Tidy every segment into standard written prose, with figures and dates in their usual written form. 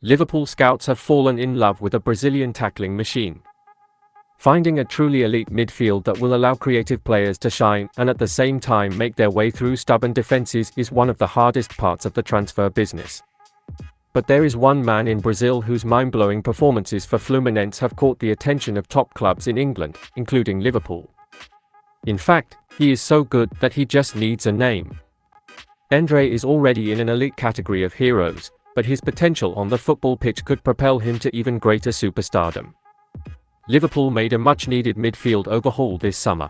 Liverpool scouts have fallen in love with a Brazilian tackling machine. Finding a truly elite midfield that will allow creative players to shine and at the same time make their way through stubborn defenses is one of the hardest parts of the transfer business. But there is one man in Brazil whose mind-blowing performances for Fluminense have caught the attention of top clubs in England, including Liverpool. In fact, he is so good that he just needs a name. Andre is already in an elite category of heroes, but his potential on the football pitch could propel him to even greater superstardom. Liverpool made a much-needed midfield overhaul this summer.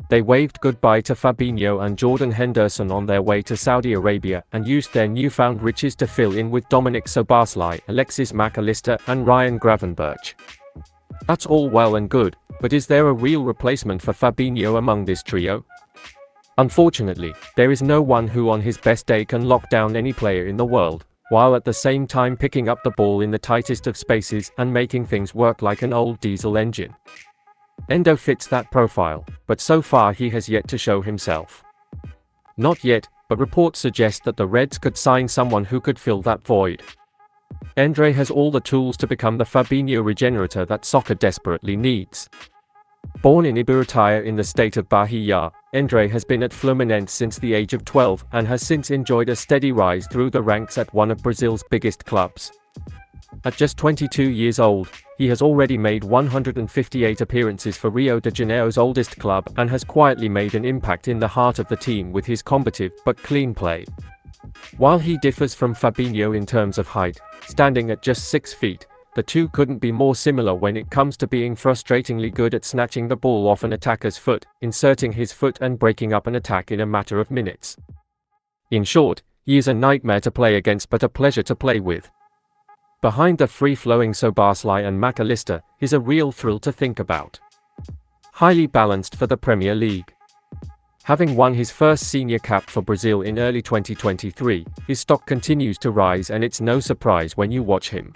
They waved goodbye to Fabinho and Jordan Henderson on their way to Saudi Arabia and used their newfound riches to fill in with Dominic Szoboszlai, Alexis Mac Allister and Ryan Gravenberch. That's all well and good, but is there a real replacement for Fabinho among this trio? Unfortunately, there is no one who on his best day can lock down any player in the world, while at the same time picking up the ball in the tightest of spaces and making things work like an old diesel engine. Endo fits that profile, but so far he has yet to show himself. Not yet, but reports suggest that the Reds could sign someone who could fill that void. Andre has all the tools to become the Fabinho regenerator that soccer desperately needs. Born in Ibirataia in the state of Bahia, Andre has been at Fluminense since the age of 12 and has since enjoyed a steady rise through the ranks at one of Brazil's biggest clubs. At just 22 years old, he has already made 158 appearances for Rio de Janeiro's oldest club and has quietly made an impact in the heart of the team with his combative but clean play. While he differs from Fabinho in terms of height, standing at just 6 feet, the two couldn't be more similar when it comes to being frustratingly good at snatching the ball off an attacker's foot, inserting his foot and breaking up an attack in a matter of minutes. In short, he is a nightmare to play against but a pleasure to play with. Behind the free-flowing Szoboszlai and Mac Allister is a real thrill to think about. Highly balanced for the Premier League. Having won his first senior cap for Brazil in early 2023, his stock continues to rise and it's no surprise when you watch him.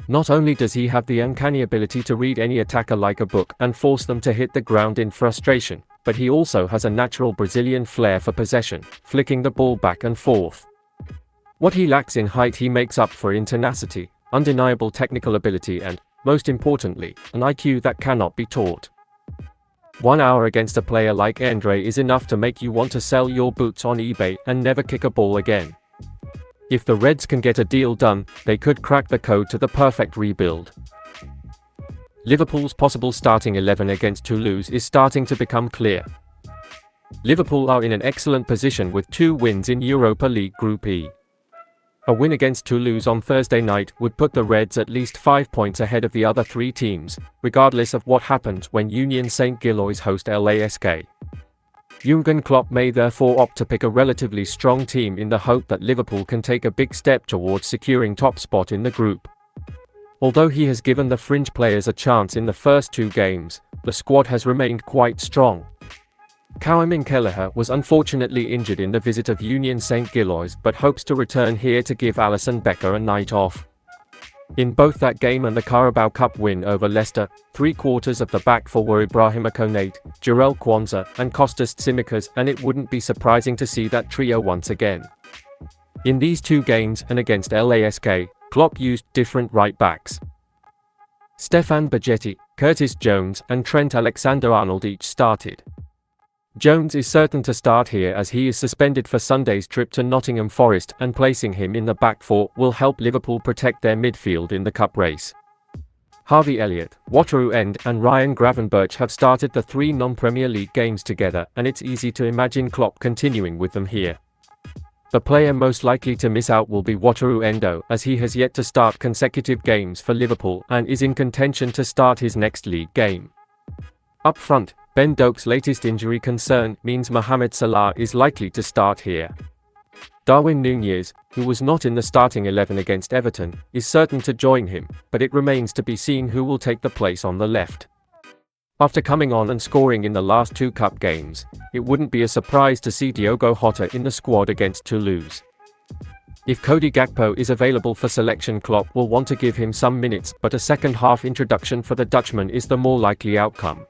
Not only does he have the uncanny ability to read any attacker like a book and force them to hit the ground in frustration, but he also has a natural Brazilian flair for possession, flicking the ball back and forth. What he lacks in height he makes up for in tenacity, undeniable technical ability and, most importantly, an IQ that cannot be taught. 1 hour against a player like Andre is enough to make you want to sell your boots on eBay and never kick a ball again. If the Reds can get a deal done, they could crack the code to the perfect rebuild. Liverpool's possible starting 11 against Toulouse is starting to become clear. Liverpool are in an excellent position with 2 wins in Europa League Group E. A win against Toulouse on Thursday night would put the Reds at least 5 points ahead of the other 3 teams, regardless of what happens when Union Saint-Gilloise host LASK. Jürgen Klopp may therefore opt to pick a relatively strong team in the hope that Liverpool can take a big step towards securing top spot in the group. Although he has given the fringe players a chance in the first 2 games, the squad has remained quite strong. Kevin Kelleher was unfortunately injured in the visit of Union Saint-Gilloise but hopes to return here to give Alisson Becker a night off. In both that game and the Carabao Cup win over Leicester, 3/4 of the back four were Ibrahima Konate, Jarell Quansah, and Kostas Tsimikas, and it wouldn't be surprising to see that trio once again. In these 2 games and against LASK, Klopp used different right backs. Stefan Bajetti, Curtis Jones, and Trent Alexander-Arnold each started. Jones is certain to start here as he is suspended for Sunday's trip to Nottingham Forest, and placing him in the back four will help Liverpool protect their midfield in the cup race. Harvey Elliott, Wataru Ende and Ryan Gravenberch have started the 3 non-Premier League games together, and it's easy to imagine Klopp continuing with them here. The player most likely to miss out will be Wataru Ende, as he has yet to start consecutive games for Liverpool and is in contention to start his next league game. Up front, Ben Doak's latest injury concern means Mohamed Salah is likely to start here. Darwin Núñez, who was not in the starting 11 against Everton, is certain to join him, but it remains to be seen who will take the place on the left. After coming on and scoring in the last 2 cup games, it wouldn't be a surprise to see Diogo Jota in the squad against Toulouse. If Cody Gakpo is available for selection, Klopp will want to give him some minutes, but a second-half introduction for the Dutchman is the more likely outcome.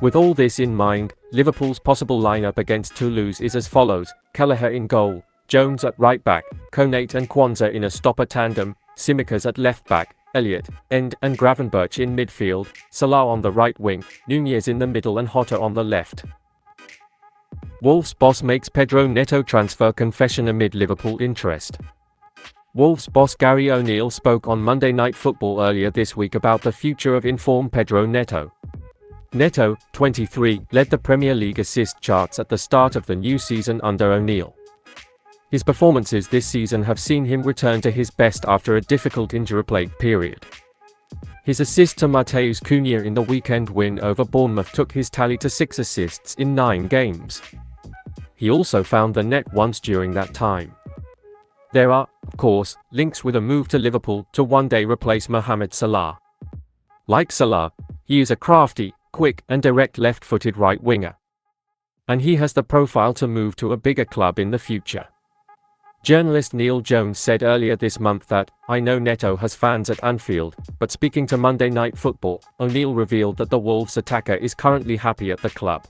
With all this in mind, Liverpool's possible lineup against Toulouse is as follows: Kelleher in goal, Jones at right back, Konate and Quansah in a stopper tandem, Tsimikas at left back, Elliott, End and Gravenberch in midfield, Salah on the right wing, Nunez in the middle and Jota on the left. Wolves boss makes Pedro Netto transfer confession amid Liverpool interest. Wolves boss Gary O'Neill spoke on Monday Night Football earlier this week about the future of informed Pedro Netto. Netto, 23, led the Premier League assist charts at the start of the new season under O'Neill. His performances this season have seen him return to his best after a difficult injury-plagued period. His assist to Matheus Cunha in the weekend win over Bournemouth took his tally to 6 assists in 9 games. He also found the net once during that time. There are, of course, links with a move to Liverpool to one day replace Mohamed Salah. Like Salah, he is a crafty, quick and direct left-footed right winger. And he has the profile to move to a bigger club in the future. Journalist Neil Jones said earlier this month that, "I know Netto has fans at Anfield," but speaking to Monday Night Football, O'Neill revealed that the Wolves attacker is currently happy at the club.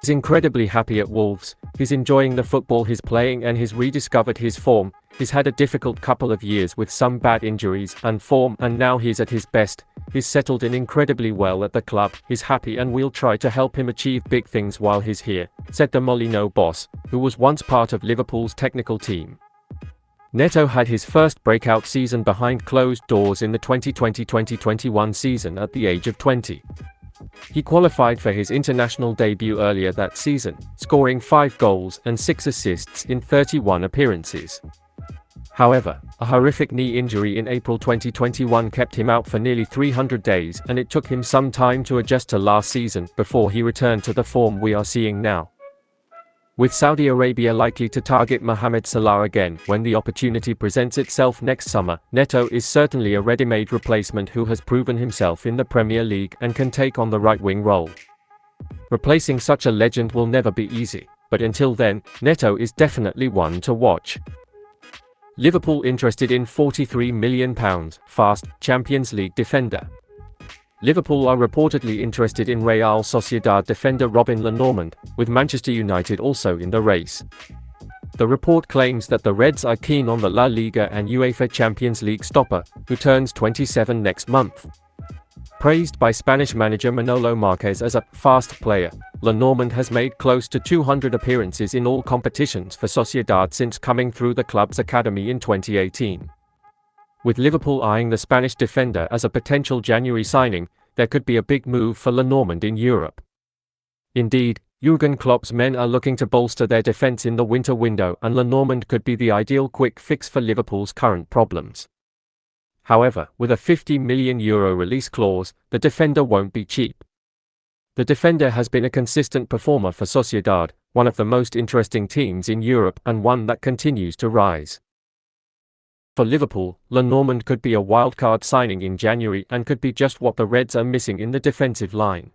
He's incredibly happy at Wolves, he's enjoying the football he's playing and he's rediscovered his form. He's had a difficult couple of years with some bad injuries and form, and now he's at his best. He's settled in incredibly well at the club, he's happy and we'll try to help him achieve big things while he's here, said the Molineux boss, who was once part of Liverpool's technical team. Netto had his first breakout season behind closed doors in the 2020-2021 season at the age of 20. He qualified for his international debut earlier that season, scoring 5 goals and 6 assists in 31 appearances. However, a horrific knee injury in April 2021 kept him out for nearly 300 days, and it took him some time to adjust to last season before he returned to the form we are seeing now. With Saudi Arabia likely to target Mohamed Salah again when the opportunity presents itself next summer, Netto is certainly a ready-made replacement who has proven himself in the Premier League and can take on the right-wing role. Replacing such a legend will never be easy, but until then, Netto is definitely one to watch. Liverpool interested in £43 million, fast, Champions League defender. Liverpool are reportedly interested in Real Sociedad defender Robin Lenormand, with Manchester United also in the race. The report claims that the Reds are keen on the La Liga and UEFA Champions League stopper, who turns 27 next month. Praised by Spanish manager Manolo Marquez as a fast player, Lenormand has made close to 200 appearances in all competitions for Sociedad since coming through the club's academy in 2018. With Liverpool eyeing the Spanish defender as a potential January signing, there could be a big move for Lenormand in Europe. Indeed, Jürgen Klopp's men are looking to bolster their defence in the winter window, and Lenormand could be the ideal quick fix for Liverpool's current problems. However, with a €50 million release clause, the defender won't be cheap. The defender has been a consistent performer for Sociedad, one of the most interesting teams in Europe and one that continues to rise. For Liverpool, Lenormand could be a wildcard signing in January and could be just what the Reds are missing in the defensive line.